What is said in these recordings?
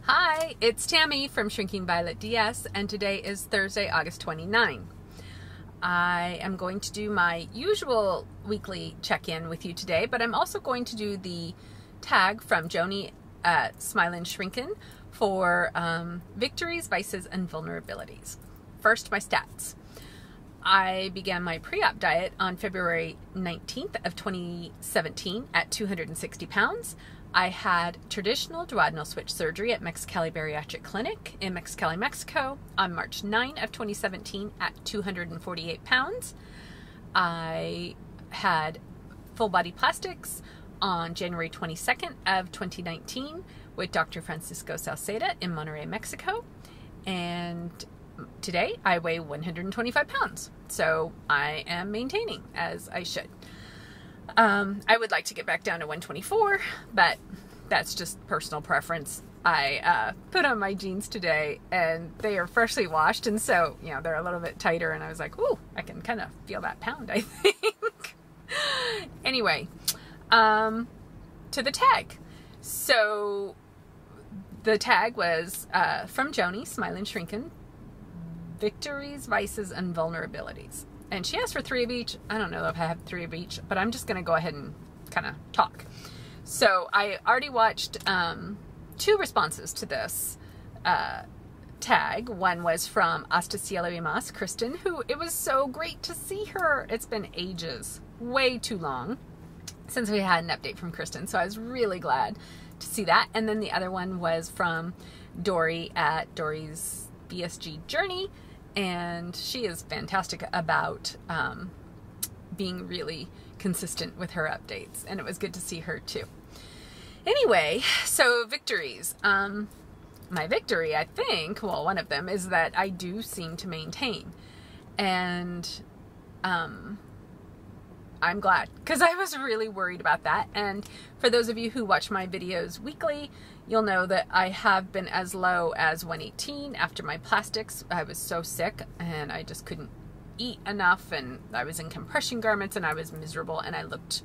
Hi, it's Tammy from Shrinking Violet DS, and today is Thursday, August 29. I am going to do my usual weekly check-in with you today, but I'm also going to do the tag from Joni at SmilingsShrinkin for Victories, Vices, and Vulnerabilities. First, my stats. I began my pre-op diet on February 19th of 2017 at 260 pounds. I had traditional duodenal switch surgery at Mexicali Bariatric Clinic in Mexicali, Mexico on March 9 of 2017 at 248 pounds. I had full body plastics on January 22nd of 2019 with Dr. Francisco Salceda in Monterrey, Mexico. And today I weigh 125 pounds. So I am maintaining as I should. I would like to get back down to 124, but that's just personal preference. I put on my jeans today and they are freshly washed, and so, you know, they're a little bit tighter, and I was like, ooh, I can kind of feel that pound, I think. Anyway, to the tag. So the tag was from Joni, SmilingsShrinkin, Victories, Vices, and Vulnerabilities. And she asked for 3 of each. I don't know if I have 3 of each, but I'm just going to go ahead and kind of talk. So I already watched 2 responses to this tag. One was from Hasta Cielo y Más, Kristen, who it was so great to see her. It's been ages, way too long since we had an update from Kristen. So I was really glad to see that. And then the other one was from Dory at Dory's BSG Journey. And she is fantastic about being really consistent with her updates. And it was good to see her too. Anyway, so victories. My victory, I think, well, one of them is that I do seem to maintain. And I'm glad, because I was really worried about that. And for those of you who watch my videos weekly, you'll know that I have been as low as 118 after my plastics. I was so sick and I just couldn't eat enough, and I was in compression garments and I was miserable and I looked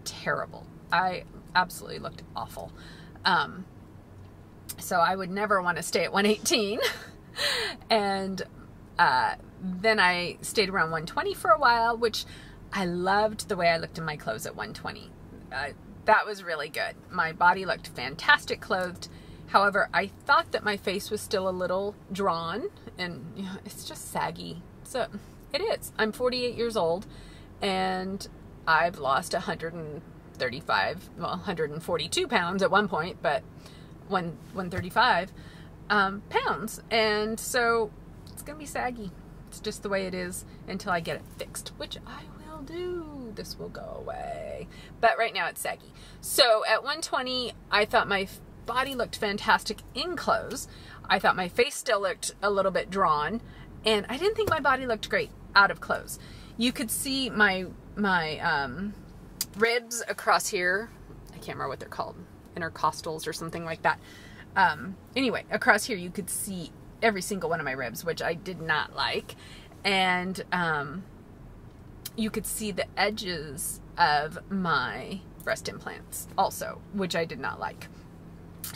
terrible. I absolutely looked awful. So I would never want to stay at 118. And then I stayed around 120 for a while, which I loved the way I looked in my clothes at 120. That was really good. My body looked fantastic clothed. However, I thought that my face was still a little drawn, and you know, it's just saggy. So it is. I'm 48 years old and I've lost 142 pounds at one point, but 135 pounds. And so it's going to be saggy. It's just the way it is until I get it fixed, which I will do. This will go away. But right now it's saggy. So at 120, I thought my body looked fantastic in clothes. I thought my face still looked a little bit drawn, and I didn't think my body looked great out of clothes. You could see my ribs across here. I can't remember what they're called. Intercostals or something like that. Anyway, across here you could see every single one of my ribs, which I did not like. And you could see the edges of my breast implants also, which I did not like.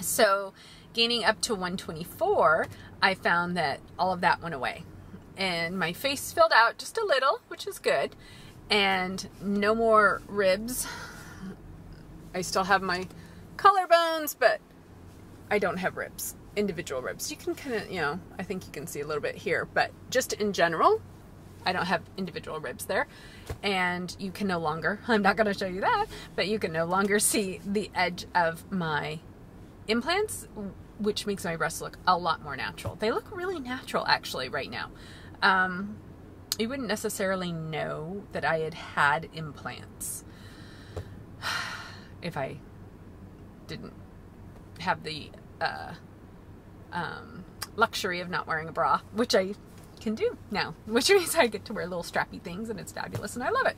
So gaining up to 124, I found that all of that went away. And my face filled out just a little, which is good. And no more ribs. I still have my collarbones, but I don't have ribs, individual ribs. You can kind of, you know, I think you can see a little bit here, but just in general, I don't have individual ribs there. And you can no longer, I'm not going to show you that, but you can no longer see the edge of my implants, which makes my breasts look a lot more natural. They look really natural actually right now. You wouldn't necessarily know that I had implants if I didn't have the luxury of not wearing a bra, which I can do now, which means I get to wear little strappy things, and it's fabulous and I love it.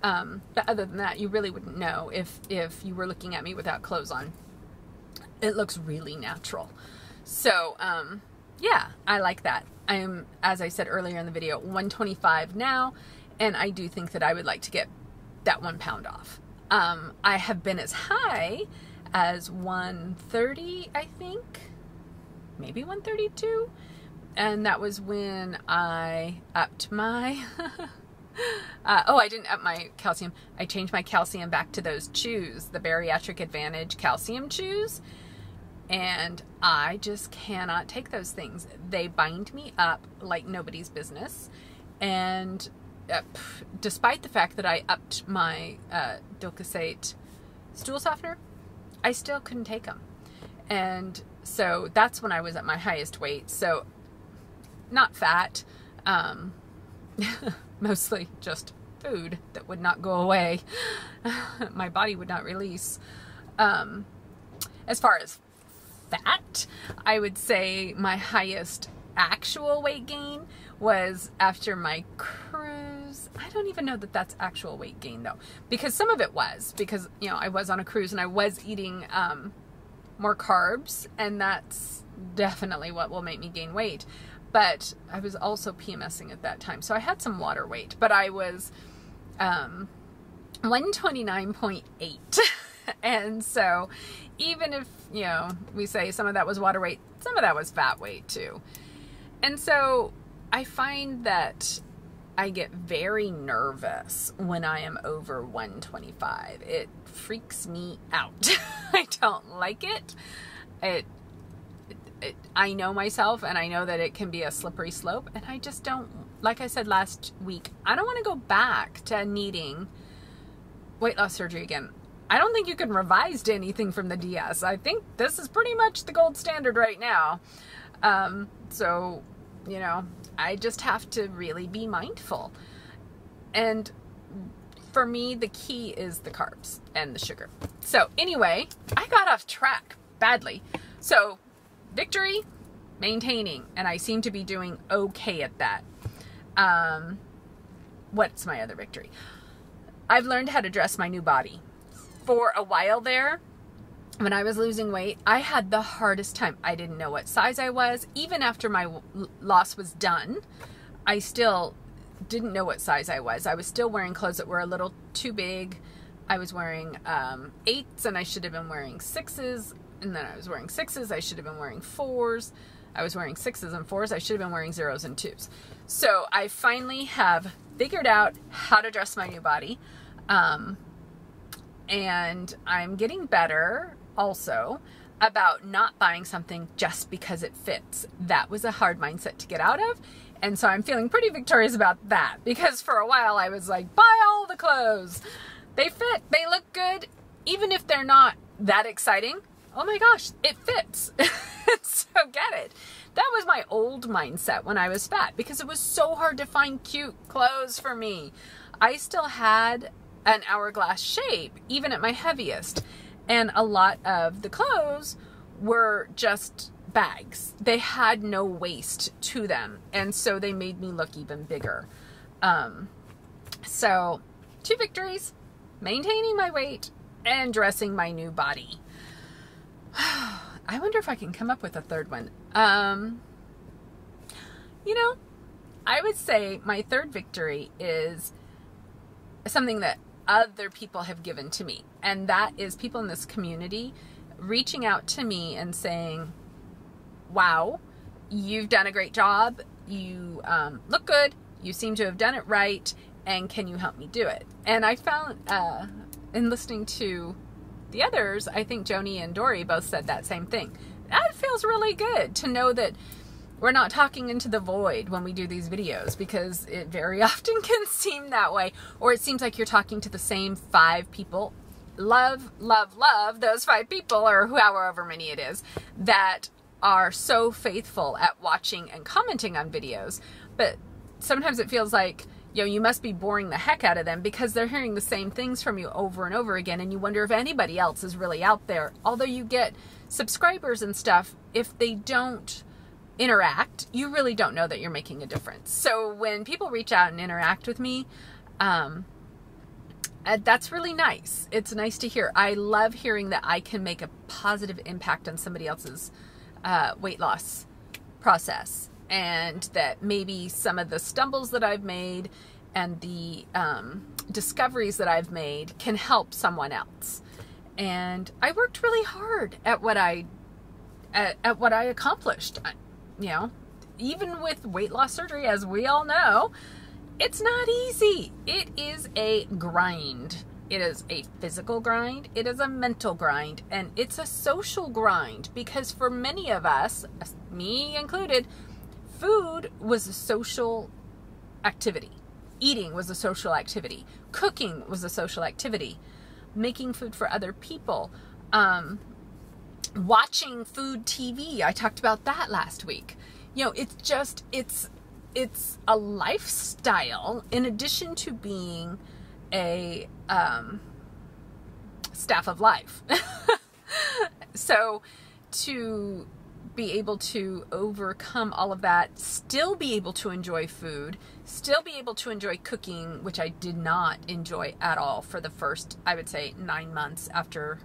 But other than that, you really wouldn't know if you were looking at me without clothes on. It looks really natural. So yeah, I like that. I am, as I said earlier in the video, 125 now, and I do think that I would like to get that 1 pound off. I have been as high as 130, I think, maybe 132. And that was when I upped my, I didn't up my calcium. I changed my calcium back to those chews, the Bariatric Advantage calcium chews. And I just cannot take those things. They bind me up like nobody's business. And despite the fact that I upped my Docosate stool softener, I still couldn't take them. And so that's when I was at my highest weight. So not fat, mostly just food that would not go away. My body would not release. As far as fat, I would say my highest actual weight gain was after my cruise. I don't even know that that's actual weight gain though, because some of it was because, you know, I was on a cruise and I was eating more carbs, and that's definitely what will make me gain weight. But I was also PMSing at that time, so I had some water weight, but I was 129.8. And so even if, you know, we say some of that was water weight, some of that was fat weight too. And so I find that I get very nervous when I am over 125. It freaks me out. I don't like it. I know myself, and I know that it can be a slippery slope, and I just don't, like I said last week, I don't want to go back to needing weight loss surgery again. I don't think you can revise to anything from the DS. I think this is pretty much the gold standard right now. So, you know, I just have to really be mindful. And for me, the key is the carbs and the sugar. So anyway, I got off track badly. So Victory, maintaining, and I seem to be doing okay at that. What's my other victory? I've learned how to dress my new body. For a while there, when I was losing weight, I had the hardest time. I didn't know what size I was. Even after my loss was done, I still didn't know what size I was. I was still wearing clothes that were a little too big. I was wearing 8s, and I should have been wearing 6s. And then I was wearing 6s. I should have been wearing 4s. I was wearing 6s and 4s. I should have been wearing 0s and 2s. So I finally have figured out how to dress my new body. And I'm getting better also about not buying something just because it fits. That was a hard mindset to get out of. And so I'm feeling pretty victorious about that, because for a while I was like, buy all the clothes. They fit. They look good. Even if they're not that exciting. Oh my gosh, it fits. So get it. That was my old mindset when I was fat, because it was so hard to find cute clothes for me. I still had an hourglass shape, even at my heaviest. And a lot of the clothes were just bags. They had no waist to them. And so they made me look even bigger. So 2 victories, maintaining my weight and dressing my new body. I wonder if I can come up with a third one. You know, I would say my third victory is something that other people have given to me. And that is people in this community reaching out to me and saying, wow, you've done a great job. You look good. You seem to have done it right. And can you help me do it? And I found, in listening to the others, I think Joni and Dory both said that same thing. That feels really good to know that we're not talking into the void when we do these videos, because it very often can seem that way. Or it seems like you're talking to the same 5 people. Love, love, love those 5 people, or however many it is, that are so faithful at watching and commenting on videos. But sometimes it feels like, you know, you must be boring the heck out of them, because they're hearing the same things from you over and over again, and you wonder if anybody else is really out there. Although you get subscribers and stuff, if they don't interact, you really don't know that you're making a difference. So when people reach out and interact with me, that's really nice. It's nice to hear. I love hearing that I can make a positive impact on somebody else's weight loss process, and that maybe some of the stumbles that I've made and the discoveries that I've made can help someone else. And I worked really hard at what I at what I accomplished. You know, even with weight loss surgery, as we all know, it's not easy. It is a grind. It is a physical grind. It is a mental grind. And it's a social grind, because for many of us, me included, food was a social activity. Eating was a social activity. Cooking was a social activity. Making food for other people. Watching food TV. I talked about that last week. You know, it's just, it's a lifestyle in addition to being a staff of life. So to be able to overcome all of that, still be able to enjoy food, still be able to enjoy cooking, which I did not enjoy at all for the first, I would say, 9 months after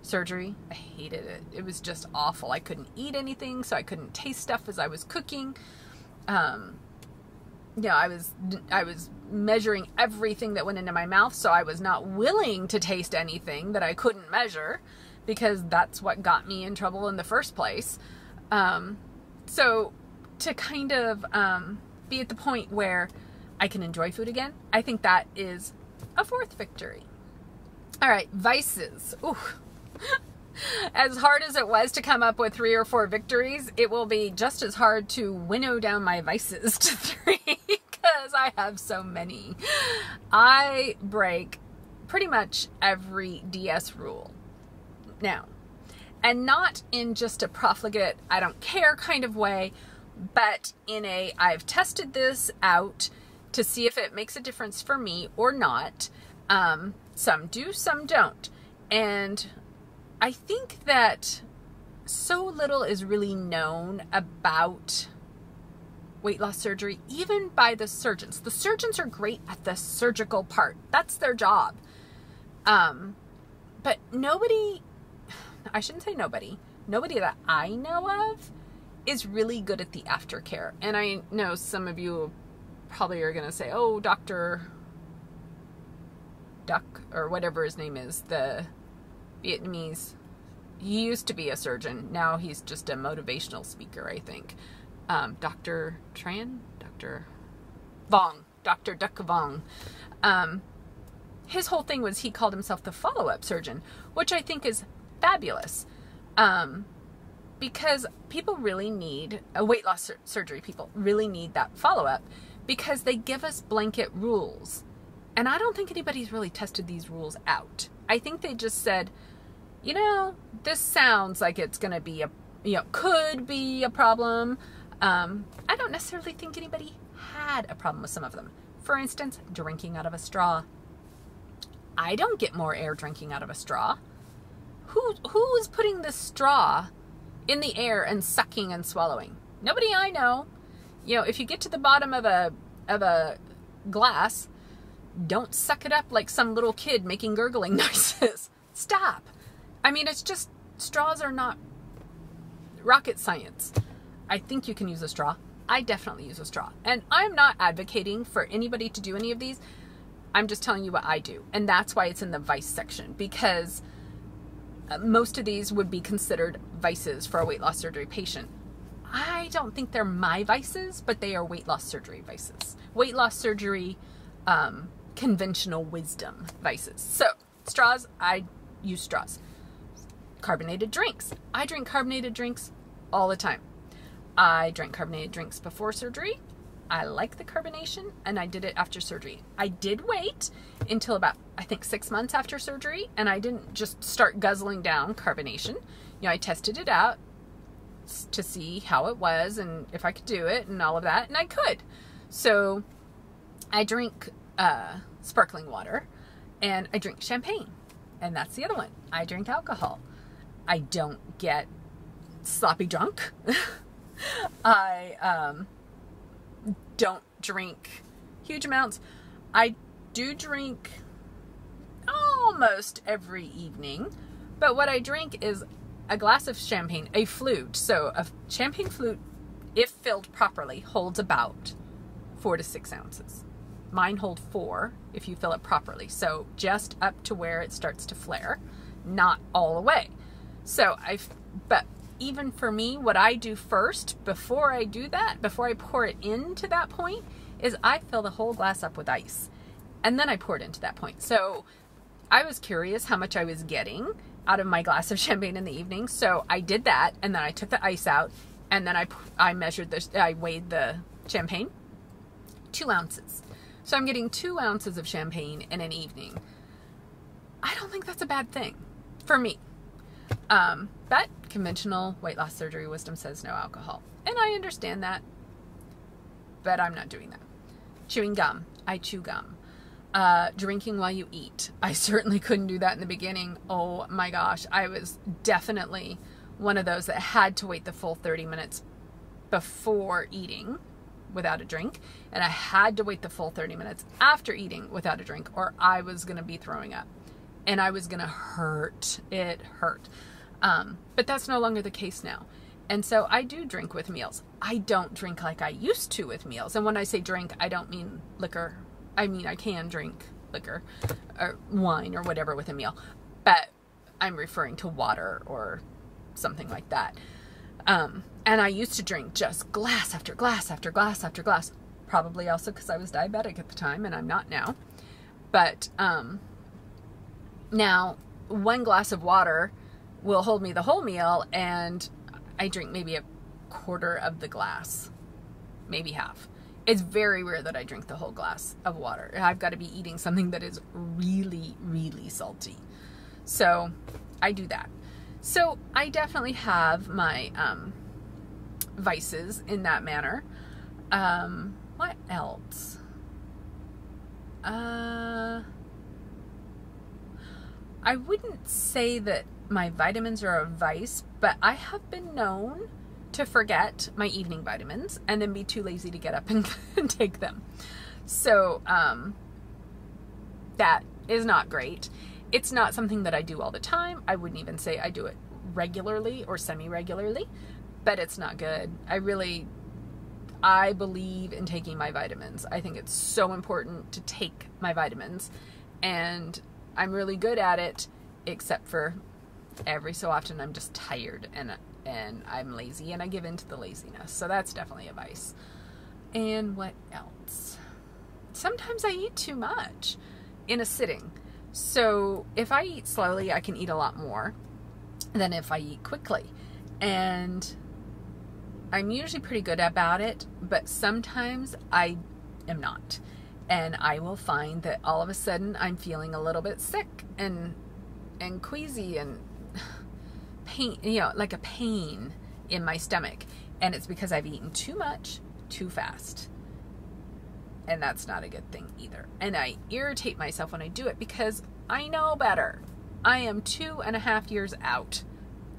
surgery. I hated it. It was just awful. I couldn't eat anything, so I couldn't taste stuff as I was cooking. Yeah, I was measuring everything that went into my mouth, so I was not willing to taste anything that I couldn't measure, because that's what got me in trouble in the first place. So to kind of be at the point where I can enjoy food again, I think that is a fourth victory. All right, vices. Ooh. As hard as it was to come up with 3 or 4 victories, it will be just as hard to winnow down my vices to 3, because I have so many. I break pretty much every DS rule now, and not in just a profligate, I don't care kind of way, but in a, I've tested this out to see if it makes a difference for me or not. Some do, some don't. And I think that so little is really known about weight loss surgery, even by the surgeons. The surgeons are great at the surgical part. That's their job. But nobody, I shouldn't say nobody that I know of is really good at the aftercare. And I know some of you probably are going to say, oh, Dr. Duck, or whatever his name is, the Vietnamese. He used to be a surgeon. Now he's just a motivational speaker, I think. Dr. Tran? Dr. Vong. Dr. Duc Vong. His whole thing was he called himself the follow-up surgeon, which I think is fabulous. Because people really need, weight loss surgery people really need that follow-up, because they give us blanket rules. And I don't think anybody's really tested these rules out. I think they just said, you know, this sounds like it's going to be could be a problem. I don't necessarily think anybody had a problem with some of them. For instance, drinking out of a straw. I don't get more air drinking out of a straw. Who is putting this straw in the air and sucking and swallowing? Nobody I know. You know, if you get to the bottom of a glass, don't suck it up like some little kid making gurgling noises. Stop. I mean, it's just, straws are not rocket science. I think you can use a straw. I definitely use a straw. And I'm not advocating for anybody to do any of these. I'm just telling you what I do. And that's why it's in the vice section, because most of these would be considered vices for a weight loss surgery patient. I don't think they're my vices, but they are weight loss surgery vices. Weight loss surgery, conventional wisdom vices. So straws, I use straws. Carbonated drinks. I drink carbonated drinks all the time. I drank carbonated drinks before surgery. I like the carbonation, and I did it after surgery. I did wait until about, I think, 6 months after surgery, and I didn't just start guzzling down carbonation. You know, I tested it out to see how it was and if I could do it and all of that, and I could. So I drink sparkling water, and I drink champagne, and that's the other one. I drink alcohol. I don't get sloppy drunk. I don't drink huge amounts. I do drink almost every evening, but what I drink is a glass of champagne, a flute. So a champagne flute, if filled properly, holds about 4 to 6 ounces. Mine hold 4 if you fill it properly. So just up to where it starts to flare, not all the way. So but even for me, what I do first, before I do that, before I pour it into that point, is I fill the whole glass up with ice. And then I pour it into that point. So I was curious how much I was getting out of my glass of champagne in the evening. So I did that, and then I took the ice out, and then I measured I weighed the champagne, 2 ounces. So I'm getting 2 ounces of champagne in an evening. I don't think that's a bad thing for me. But conventional weight loss surgery wisdom says no alcohol. And I understand that, but I'm not doing that. Chewing gum. I chew gum. Drinking while you eat. I certainly couldn't do that in the beginning. Oh my gosh. I was definitely one of those that had to wait the full 30 minutes before eating without a drink. And I had to wait the full 30 minutes after eating without a drink, or I was going to be throwing up. And I was going to hurt. It hurt. But that's no longer the case now. And so I do drink with meals. I don't drink like I used to with meals. And when I say drink, I don't mean liquor. I mean, I can drink liquor or wine or whatever with a meal, but I'm referring to water or something like that. And I used to drink just glass after glass after glass after glass, probably also because I was diabetic at the time, and I'm not now. But now 1 glass of water will hold me the whole meal, and I drink maybe a quarter of the glass, maybe half. It's very rare that I drink the whole glass of water. I've got to be eating something that is really, really salty. So I do that. So I definitely have my vices in that manner. What else? I wouldn't say that my vitamins are a vice, but I have been known to forget my evening vitamins and then be too lazy to get up and take them. So that is not great. It's not something that I do all the time. I wouldn't even say I do it regularly or semi-regularly, but it's not good. I believe in taking my vitamins. I think it's so important to take my vitamins, and I'm really good at it, except for every so often I'm just tired and I'm lazy, and I give in to the laziness. So that's definitely a vice. And what else? Sometimes I eat too much in a sitting. So if I eat slowly, I can eat a lot more than if I eat quickly. And I'm usually pretty good about it, but sometimes I am not. And I will find that all of a sudden I'm feeling a little bit sick and queasy and pain, like a pain in my stomach. And it's because I've eaten too much, too fast. And that's not a good thing either. And I irritate myself when I do it because I know better. I am 2.5 years out.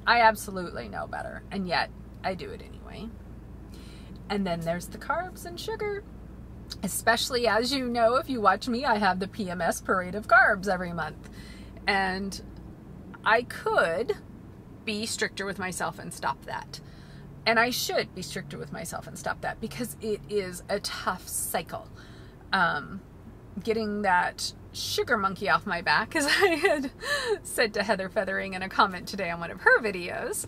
I absolutely know better. And yet I do it anyway. And then there's the carbs and sugar. Especially, as you know, if you watch me, I have the PMS parade of carbs every month. And I could be stricter with myself and stop that. And I should be stricter with myself and stop that, because it is a tough cycle. Getting that sugar monkey off my back, as I had said to Heather Feathering in a comment today on one of her videos,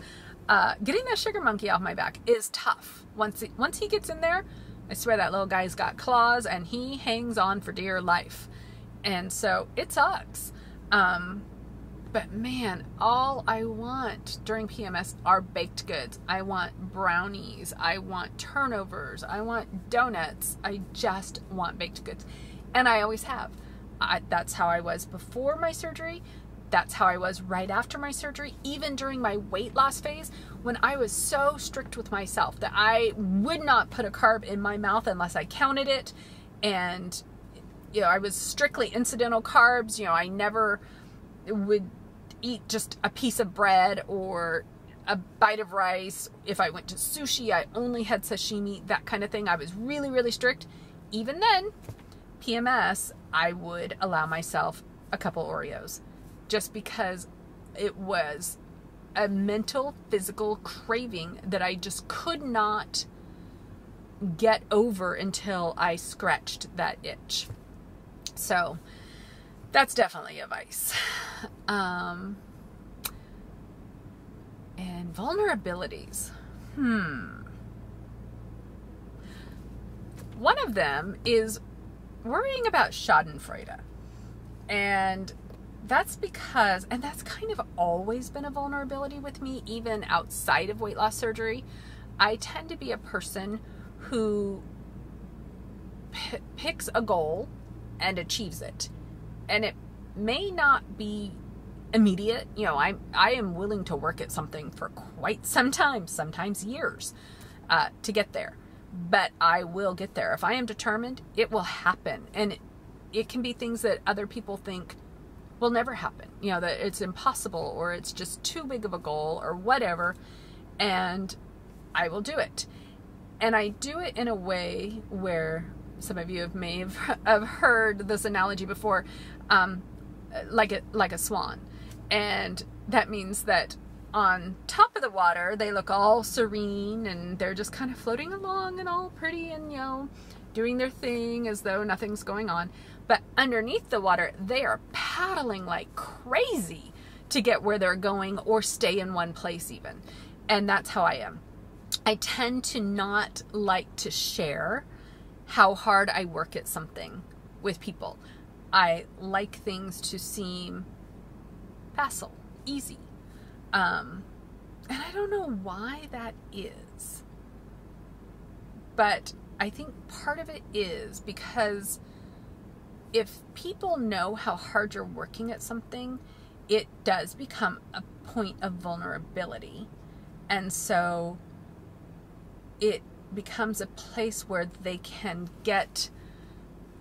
getting that sugar monkey off my back is tough. Once he gets in there, I swear that little guy's got claws and he hangs on for dear life. And so it sucks. But man, all I want during PMS are baked goods. I want brownies. I want turnovers. I want donuts. I just want baked goods. And I always have. That's how I was before my surgery. That's how I was right after my surgery. Even during my weight loss phase, when I was so strict with myself that I would not put a carb in my mouth unless I counted it. And, I was strictly incidental carbs. I never would eat just a piece of bread or a bite of rice. If I went to sushi, I only had sashimi, that kind of thing. I was really, really strict. Even then, PMS, I would allow myself a couple Oreos just because it was a mental, physical craving that I just could not get over until I scratched that itch. So that's definitely a vice. And vulnerabilities. One of them is worrying about schadenfreude. And that's because, and that's kind of always been a vulnerability with me, even outside of weight loss surgery. I tend to be a person who picks a goal and achieves it. And it may not be immediate. You know, I am willing to work at something for quite some time, sometimes years, to get there. But I will get there. If I am determined, it will happen. And it can be things that other people think will never happen. You know, that it's impossible, or it's just too big of a goal, or whatever. And I will do it. And I do it in a way where some of you may have heard this analogy before, like a swan. And that means that on top of the water, they look all serene and they're just kind of floating along and all pretty and, you know, doing their thing as though nothing's going on. But underneath the water, they are paddling like crazy to get where they're going or stay in one place even. And that's how I am. I tend to not like to share how hard I work at something with people. I like things to seem facile, easy. And I don't know why that is. But I think part of it is because if people know how hard you're working at something, it does become a point of vulnerability. And so it becomes a place where they can get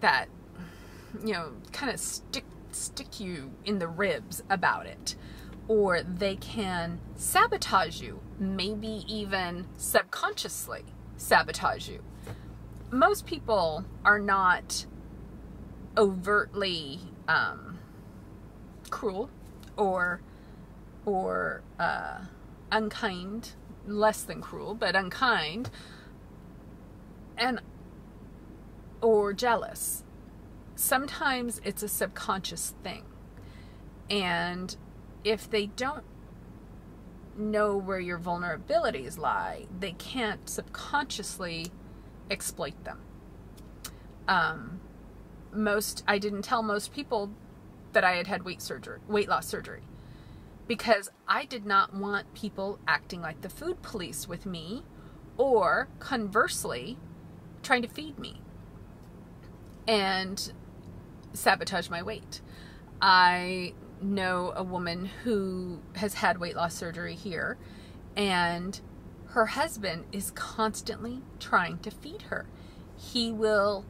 that, you know, kind of stick you in the ribs about it. Or they can sabotage you, maybe even subconsciously sabotage you. Most people are not overtly cruel or unkind, less than cruel, but unkind, or jealous. Sometimes it's a subconscious thing. And if they don't know where your vulnerabilities lie, they can't subconsciously exploit them. I didn't tell most people that I had had weight loss surgery, because I did not want people acting like the food police with me, or conversely, trying to feed me and sabotage my weight. I know a woman who has had weight loss surgery here, and her husband is constantly trying to feed her. He will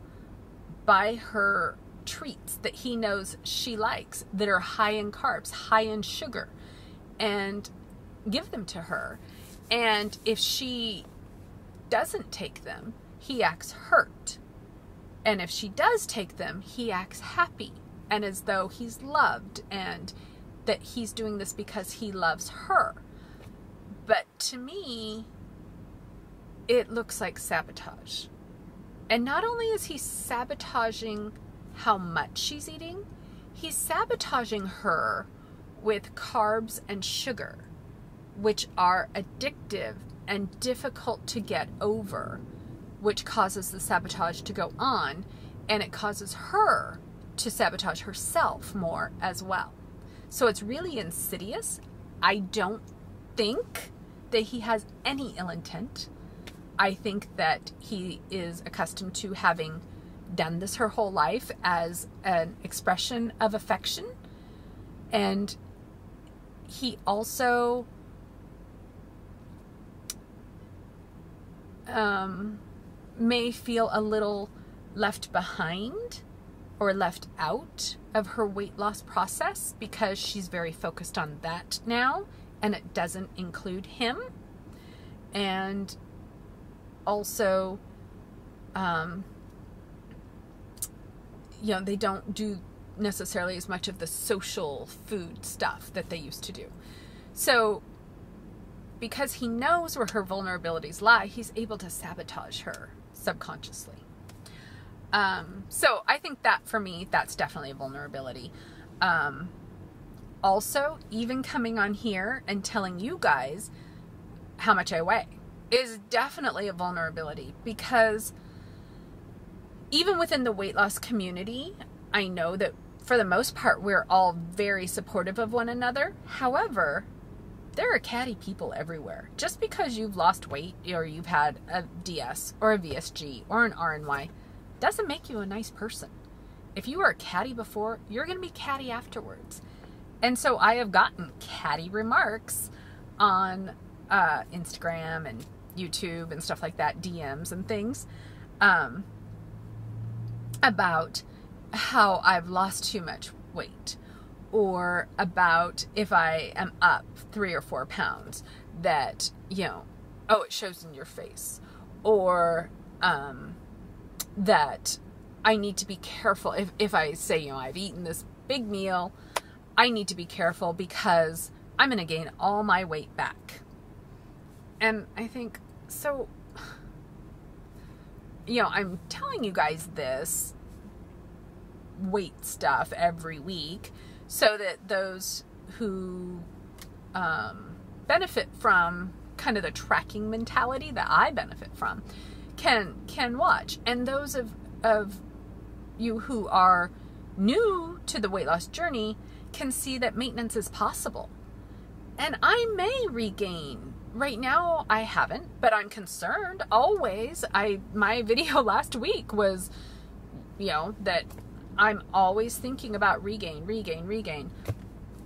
buy her treats that he knows she likes, that are high in carbs, high in sugar, and give them to her. And if she doesn't take them, he acts hurt. And if she does take them, he acts happy, and as though he's loved, and that he's doing this because he loves her. But to me, it looks like sabotage. And not only is he sabotaging how much she's eating, he's sabotaging her with carbs and sugar, which are addictive and difficult to get over, which causes the sabotage to go on, and it causes her to sabotage herself more as well. So it's really insidious. I don't think that he has any ill intent. I think that he is accustomed to having done this her whole life as an expression of affection. And he also may feel a little left behind or left out of her weight loss process, because she's very focused on that now, and it doesn't include him. And also, they don't do necessarily as much of the social food stuff that they used to do. So because he knows where her vulnerabilities lie, he's able to sabotage her subconsciously. So I think that for me, that's definitely a vulnerability. also, even coming on here and telling you guys how much I weigh is definitely a vulnerability, because even within the weight loss community, I know that for the most part, we're all very supportive of one another. However, there are catty people everywhere. Just because you've lost weight or you've had a DS or a VSG or an RNY doesn't make you a nice person. If you were catty before, you're going to be catty afterwards. And so I have gotten catty remarks on Instagram and YouTube and stuff like that, DMs and things, about how I've lost too much weight, or about if I am up 3 or 4 pounds, that, you know, oh, it shows in your face, or that I need to be careful if I say, you know, I've eaten this big meal, I need to be careful because I'm going to gain all my weight back. And I think, so, you know, I'm telling you guys this weight stuff every week so that those who benefit from kind of the tracking mentality that I benefit from can watch. And those of you who are new to the weight loss journey can see that maintenance is possible. And I may regain. Right now, I haven't, but I'm concerned always. My video last week was, you know, that I'm always thinking about regain.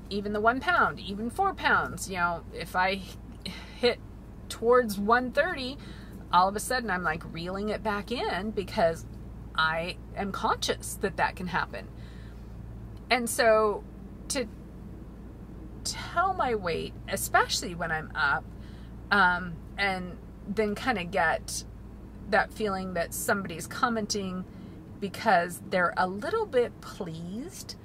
Even the 1 pound, even 4 pounds. You know, if I hit towards 130, all of a sudden I'm like reeling it back in because I am conscious that that can happen. And so to tell my weight, especially when I'm up, and then kind of get that feeling that somebody's commenting because they're a little bit pleased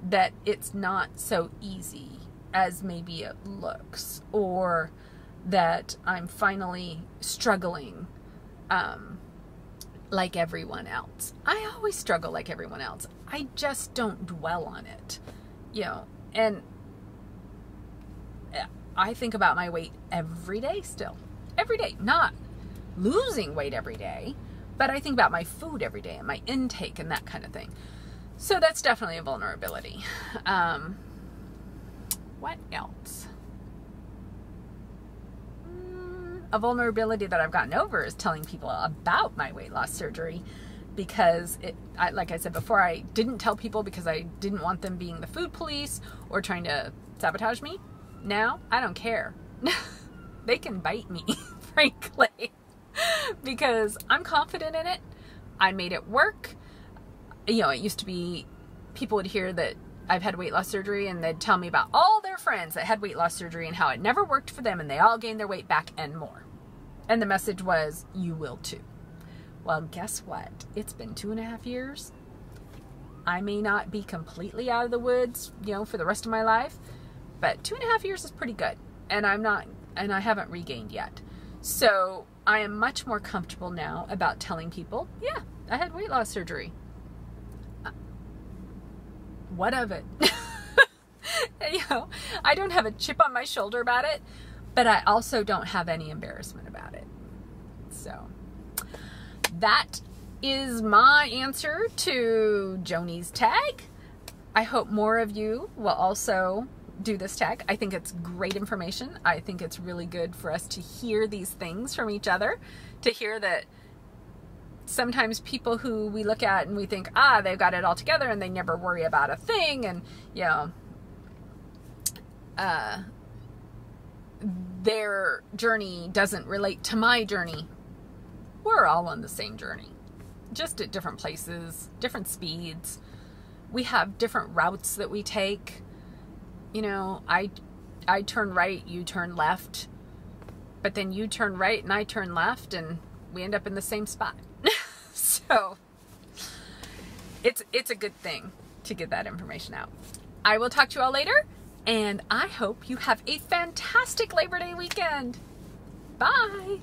that it's not so easy as maybe it looks, or that I'm finally struggling like everyone else. I always struggle like everyone else. I just don't dwell on it, you know. And I think about my weight every day still. Every day. Not losing weight every day, but I think about my food every day and my intake and that kind of thing. So that's definitely a vulnerability. What else? A vulnerability that I've gotten over is telling people about my weight loss surgery, because like I said before, I didn't tell people because I didn't want them being the food police or trying to sabotage me. Now, I don't care. They can bite me, frankly, because I'm confident in it. I made it work. You know, it used to be people would hear that I've had weight loss surgery and they'd tell me about all their friends that had weight loss surgery and how it never worked for them and they all gained their weight back and more. And the message was, you will too. Well, guess what? It's been 2.5 years. I may not be completely out of the woods, you know, for the rest of my life, but 2.5 years is pretty good. And I haven't regained yet. So I am much more comfortable now about telling people, yeah, I had weight loss surgery. What of it? You know, I don't have a chip on my shoulder about it, but I also don't have any embarrassment about it. So that is my answer to Joni's tag. I hope more of you will also do this tag. I think it's great information. I think it's really good for us to hear these things from each other, to hear that sometimes people who we look at and we think, they've got it all together and they never worry about a thing, and, you know, their journey doesn't relate to my journey. We're all on the same journey, just at different places, different speeds. We have different routes that we take. You know, I turn right, you turn left, but then you turn right and I turn left and we end up in the same spot. So it's a good thing to get that information out. I will talk to you all later, and I hope you have a fantastic Labor Day weekend. Bye.